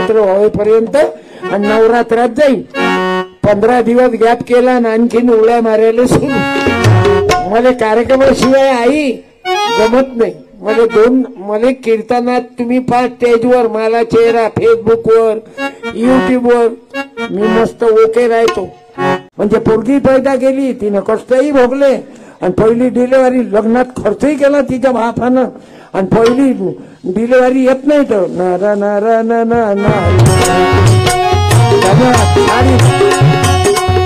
नवरात्र होईपर्यंत आणि नवरात्रात जाईल. 15 दिवस गॅप केला आणि आणखीन उड्या मारायला सुरू. मला कार्यक्रमाशिवाय आई जमत नाही. मला कीर्तनात तुम्ही पाच स्टेजवर, मला चेहरा फेसबुकवर, युट्यूबवर मी मस्त ओके राहतो. म्हणजे पोरगी पैदा केली, तिनं कष्टही भोगले आणि पहिली डिलिव्हरी लग्नात खर्चही केला तिच्या बापानं. आणि पहिली डिलिव्हरी येत नाही तर नारा नारा ना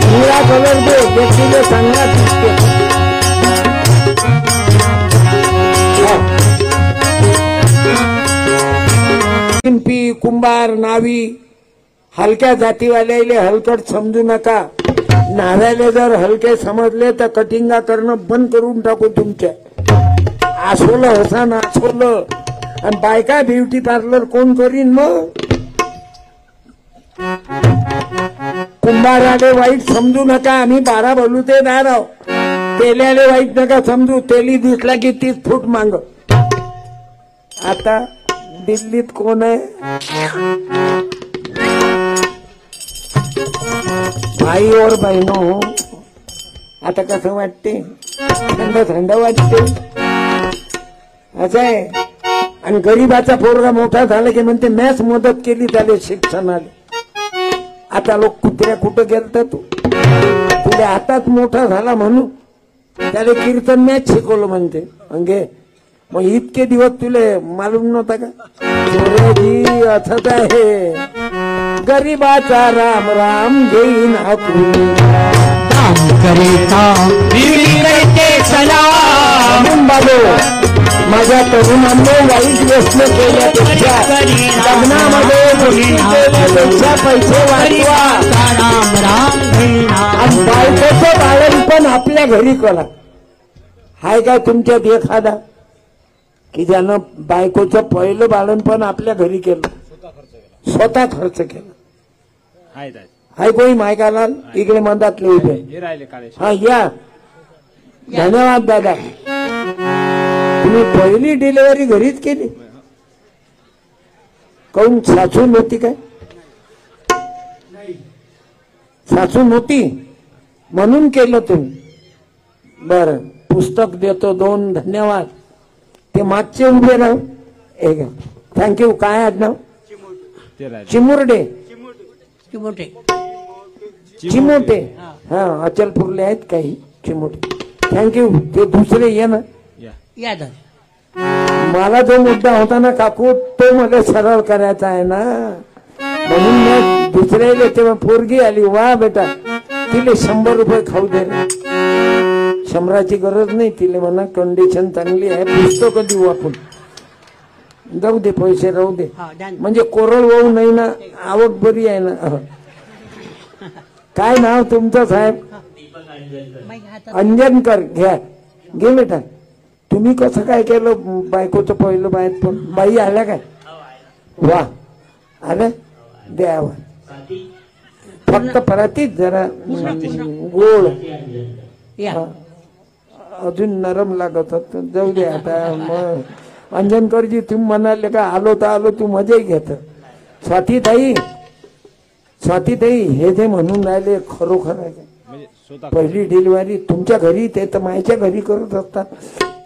निळा कलर दे व्यक्तीला चांगला दिसते. कुंभार नावी हलक्या जातीवाल्याले हलकट समजू नका. नाव्याले जर हलके समजले तर कटिंगा करणं बंद करून टाकू तुमच्या. आसोलं हसा नाचवलं आणि बायका ब्युटी पार्लर कोण करीन मग. कुंभाराले वाईट समजू नका. आम्ही 12 बलुतेदार आहोत. तेल्याले वाईट नका समजू. तेली दिसला की 30 फूट मांग. आता दिल्लीत कोण आहे भाई और बहिणो. आता कसं वाटते, थंड थंड वाटते असं आहे. आणि गरीबाचा पोरगा मोठा झाला की म्हणते मॅच मदत केली त्याला शिक्षणाला. आता लोक कुत्र्या कुठं गेलता तू, तुला आताच मोठा झाला म्हणून त्याला कीर्तन मॅच शिकवलं म्हणते. अंगे मग इतके दिवस तुले मालूम नव्हता का. सूर्यजी असंच आहे, गरीबाचा राम राम घेईन माझ्या तरुणांनी वाईट व्यसन केल्यापेक्षा लग्नामध्ये मुलीपेक्षा पैसे वाचवा. आणि बायकोचं बाळण पण आपल्या घरी करा. हाय का तुमच्यात एखादा की ज्यानं बायकोचं पहिलं बाळणपण आपल्या घरी केलं, स्वतः खर्च केला. हाय कोणी मायकाला इकडे मंदातले उभे. हा या, धन्यवाद दादा. तुम्ही पहिली डिलिव्हरी घरीच केली. काऊन सासू नव्हती काय? सासू नव्हती म्हणून केलं तुम्ही. बर, पुस्तक देतो 2. धन्यवाद. ते मागचे उभे राहू. एक थँक्यू. काय आडनाव? चिमुरडे. चिमोटे. हा, अचलपूरले आहेत काही चिमोटे. थँक्यू. ते दुसरे ये ना. मला जो मुद्दा होता ना काकू, तो मला सरळ करायचा आहे ना, म्हणून मी दुसऱ्याला तेव्हा पोरगी आली. वा बेटा, तिले 100 रुपये खाऊ दे. 100ची गरज नाही तिले, म्हणा कंडिशन चांगली आहे, पुस्तक देऊ आपण. जाऊ दे, पैसे राहू दे. म्हणजे कोरड वाहू नाही ना, आवक बरी आहे ना. काय नाव तुमचं साहेब? अंजनकर. घ्या, घे बेटा. तुम्ही कसं काय केलं बायकोचं पहिलं बाहेर पण? बाई आल्या काय? वा, आल्या. द्यावा फक्त परातीत जरा गोड, अजून नरम लागत होत. जाऊ दे आता. मग अंजनकरजी तुम्ही म्हणाले का आलो तर आलो, तू मजाही घेत. स्वातीताई, स्वातीताई हे जे म्हणून राहिले खरोखर आहे. पहिली डिलिव्हरी तुमच्या घरी, ते तर मायच्या घरी करत असतात.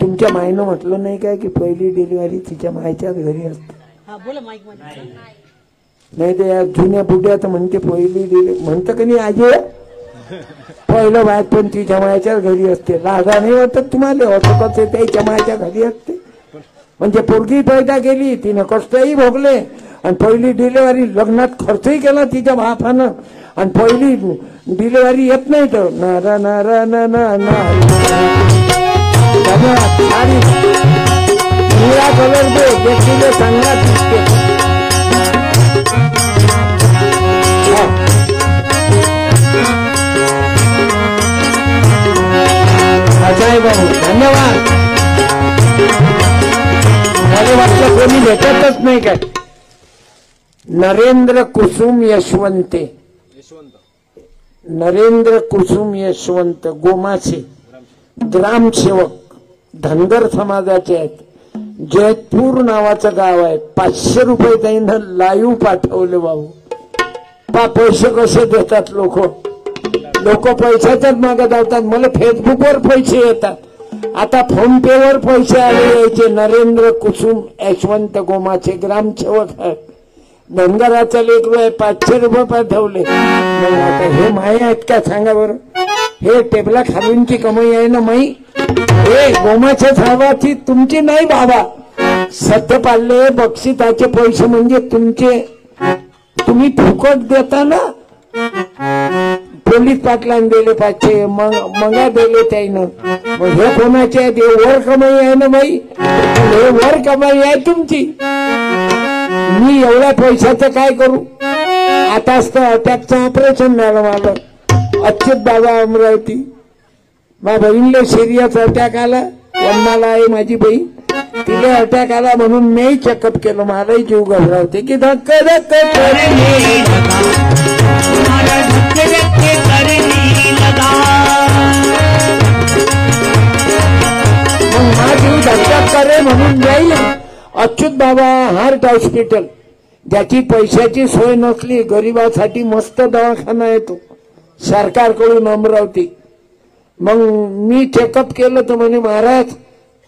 तुमच्या मायनं म्हटलं नाही काय की पहिली डिलिव्हरी तिच्या मायच्याच घरी असते? नाही ते या जुन्या बुड्या तर म्हणते पहिली डिलिव्हरी म्हणतं की नाही आजी, पहिलं बाहेर पण तिच्या मायच्याच घरी असते. लागा नाही वाटत तुम्हाला? होतं कसं त्याच्या मायच्या घरी असते. म्हणजे पोरगी पैदा केली, तिनं कष्टही भोगले आणि पहिली डिलिव्हरी लग्नात खर्चही केला तिच्या बापानं. आणि पहिली डिलिव्हरी येत नाही तर नारा नारा ना निळा कलर दे व्यक्तीला चांगला दिसते. अजय भाऊ धन्यवाद. मला वाटलं कोणी भेटतच नाही काय. नरेंद्र कुसुम यशवंते, नरेंद्र कुसुम यशवंत गोमासे, ग्रामसेवक, धनगर समाजाचे आहेत. जैतपूर नावाचं गाव आहे. 500 रुपये त्यांना लाईव्ह पाठवले बाबू. पैसे कसे देतात लोक पैशाच्याच मागे धावतात. मला फेसबुकवर पैसे येतात. आता फोन पे वर पैसे आले यायचे. नरेंद्र कुसुम यशवंत गोमाचे ग्रामसेवक आहेत. धनगराचा लेकरू आहे. 500 रुपये पाठवले. मग आता हे माई आहेत का सांगा बरं. हे टेबला खालूनची कमाई आहे ना माई. हे गोमाच्या साहेबाची तुमची नाही बाबा. सत्यपालले बक्षिसाचे पैसे म्हणजे तुमचे. तुम्ही फुकट देता ना. पोलीस पाटलांना दिले 500 मंगा दिले त्यानं. मग हे कोणाचे आहेत. हे वर कमाई आहे ना बाई. हे वर कमाई आहे तुमची. मी एवढ्या पैशाचं काय करू. आताच तर अटॅकचं ऑपरेशन झालं मला. अच्युत बाबा अमरावती. माझ्या बहिणीला सिरियस अटॅक आला. वंदनाला आहे माझी बहीण. तिला अटॅक आला म्हणून मी चेकअप केलं. मलाही जीव घबरावते की धक्क माझी धक्का करे म्हणून जाईल. अच्युत बाबा हार्ट हॉस्पिटल. ज्याची पैशाची सोय नसली गरीबासाठी मस्त दवाखाना येतो सरकारकडून अमरावती. मग मी चेकअप केलं तर म्हणे महाराज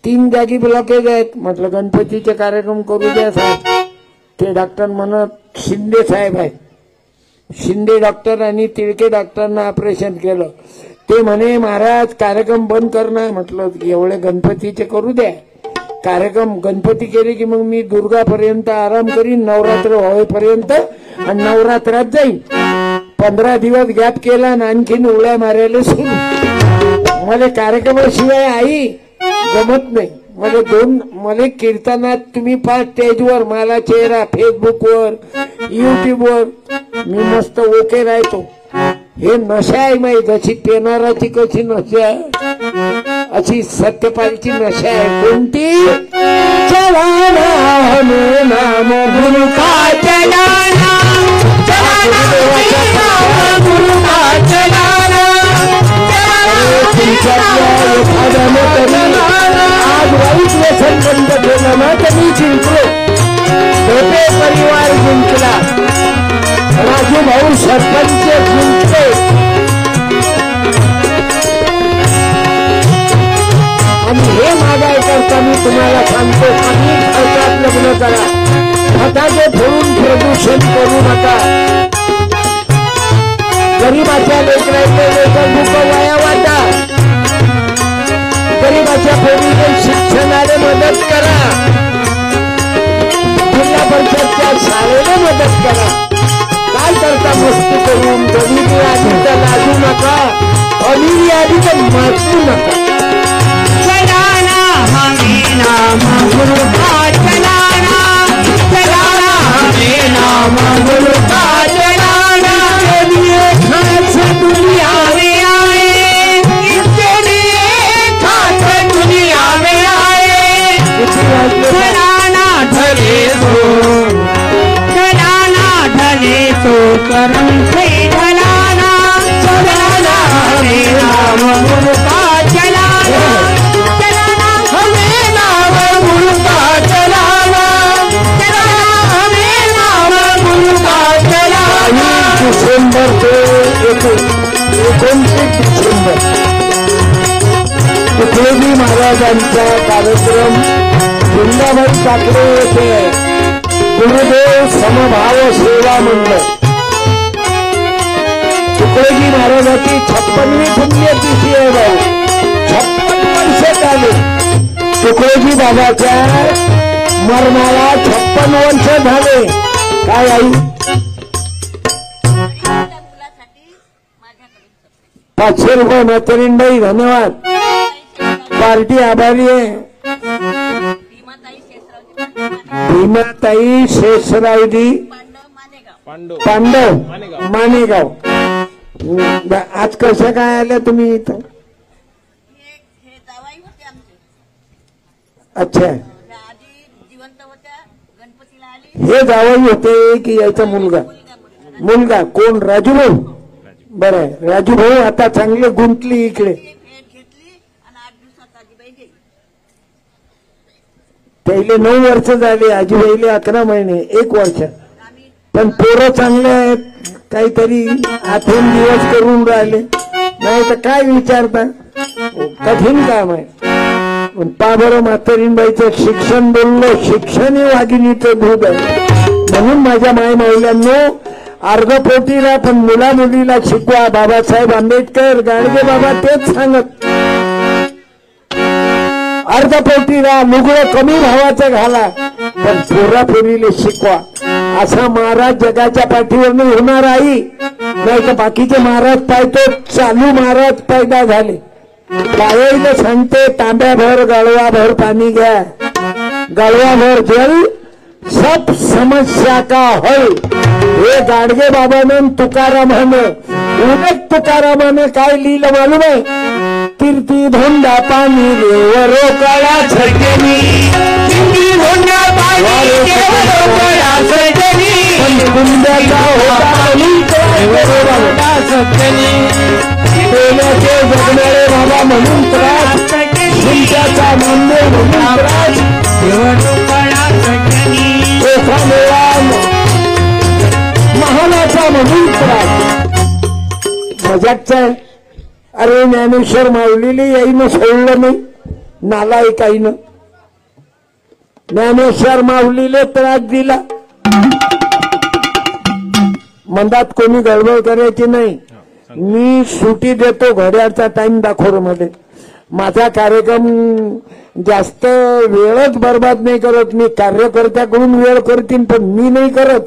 3 जागी ब्लॉकेज आहेत. म्हटलं गणपतीचे कार्यक्रम करू द्या साहेब. ते डॉक्टर म्हणत शिंदे साहेब आहेत. शिंदे डॉक्टर आणि तिळके डॉक्टरना ऑपरेशन केलं. ते म्हणे महाराज कार्यक्रम बंद करणार. म्हटलं एवढे गणपतीचे करू द्या कार्यक्रम. गणपती केले की मग मी दुर्गापर्यंत आराम करीन. नवरात्र होईपर्यंत आणि नवरात्रात जाईन. 15 दिवस गॅप केला आणि आणखीन उड्या मारायला सुरू. मला कार्यक्रमाशिवाय आई जमत नाही. मला कीर्तनात तुम्ही 5 स्टेजवर मला चेहरा फेसबुकवर युट्यूबवर मी मस्त ओके राहतो. हे नशा आहे माही. जशी पेनाराची कशी नशा आहे अशी सत्यपालची नशा आहे. कोणती. चलाना हमें नाम गुरु का चलाना. गुरु का चलाना. एखाद्याने तरी आज वाईट व्यसन बंद केलं ना तर मी जिंकलो. छोटे परिवार जिंकला. राजू भाऊ सरपंच जिंकले. आणि हे मागाय करता मी तुम्हाला सांगतो कमी खर्चात लग्न करा. फटाके फोडून प्रदूषण करू नका. गरीबाच्या लेकरांचे लेकर दुःख वाया वाटा. गरीबाच्या पोरीने शिक्षणाला मदत करा. जिल्हा परिषदच्या शाळेला मदत करा. काय करता मस्ती करून. गरीबी आधी तर लाजू नका. अमीरी आधी तर माजू नका. चलाना हमें नाम गुरु का चलाना. चलाना हमें नाम गुरु का चलाना. खास दुनिया में आए. इसके लिए खास दुनिया में आए. चलाना ढले तो करम से ढलाना. चलाना हमें नाम गुरु का चलाना. चलाना हमें नाम गुरु का चलाना. चलाना हमें नाम गुरु का चलाना. डिसेंबर ते 29 डिसेंबर तुकडोजी महाराजांचा कार्यक्रम वृंदावन टाकले येथे गुरुदेव समभाव सेवा मंडळ. तुकडोजी महाराजांची 56वी पुण्यतिथी आहे भाऊ. 56 वर्ष झाले तुकडोजी बाबाच्या मरणाला. 56 वर्ष झाले. काय आई 500 रुपये म्हातारींबाई धन्यवाद. पार्टी आभारी आहे. भीमाताई शेषरावजी पांडव मानेगाव. आज कसं काय आलं तुम्ही इथं. अच्छा हे जावई होते की याचा मुलगा कोण. राजूभाऊ. बरं राजूभाऊ आता चांगले गुंतली इकडे. पहिले 9 वर्ष झाले, आजीबाईले 11 महिने, 1 वर्ष. पण पोरं चांगले आहेत, काहीतरी आठवण दिवस करून राहिले, नाही तर काय विचारता, कठीण काम आहे. पण पा बरं म्हातारीणबाईचं शिक्षण बोललं, शिक्षण हे वाघिणीचं दूध आहे. म्हणून माझ्या माय माऊल्यांनो अर्धपोटीला पण मुला मुलीला शिकवा. बाबासाहेब आंबेडकर, गाडगे बाबा तेच सांगत, अर्धपोटीला लुगडं कमी भावाचं घाला पण पोरापोरीले शिकवा. असा महाराज जगाच्या पाठीवर नाही होणार आई, नाही तर बाकीचे महाराज पाहतो चालू महाराज पैदा झाले. बायाईला सांगते तांब्याभर गळवाभर पाणी घ्या, गळवाभर जल सब समस्या का हल. हे गाडगे बाबानं तुकारामानं, उलट तुकारामानं काय लिहिलं मालूम आहे? कीर्ती धोंडा पाणी देवरो काळा छटणी, कीर्ती धोंडा पाणी देवरो काळा छटणी, कुंड्याचा होता म्हणून देवरो छटणी, देण्याचे जगणारे बाबा म्हणून त्रास, कुंड्याचा मंदिर म्हणून त्रास, देवरो काळा छटणी, महानाचा म्हणून त्रास. मजाकचा आहे. अरे ज्ञानेश्वर माऊलीले याईनं सोडलं नाही, नालायकाईनं ज्ञानेश्वर माऊलीले त्रास दिला. मंदात कोणी गडबड करायची नाही. मी सुटी देतो, घड्याळचा टाइम दाखवतो मध्ये. माझा कार्यक्रम जास्त वेळच बर्बाद नाही करत. मी कार्यकर्त्याकडून वेळ करतील पण मी नाही करत.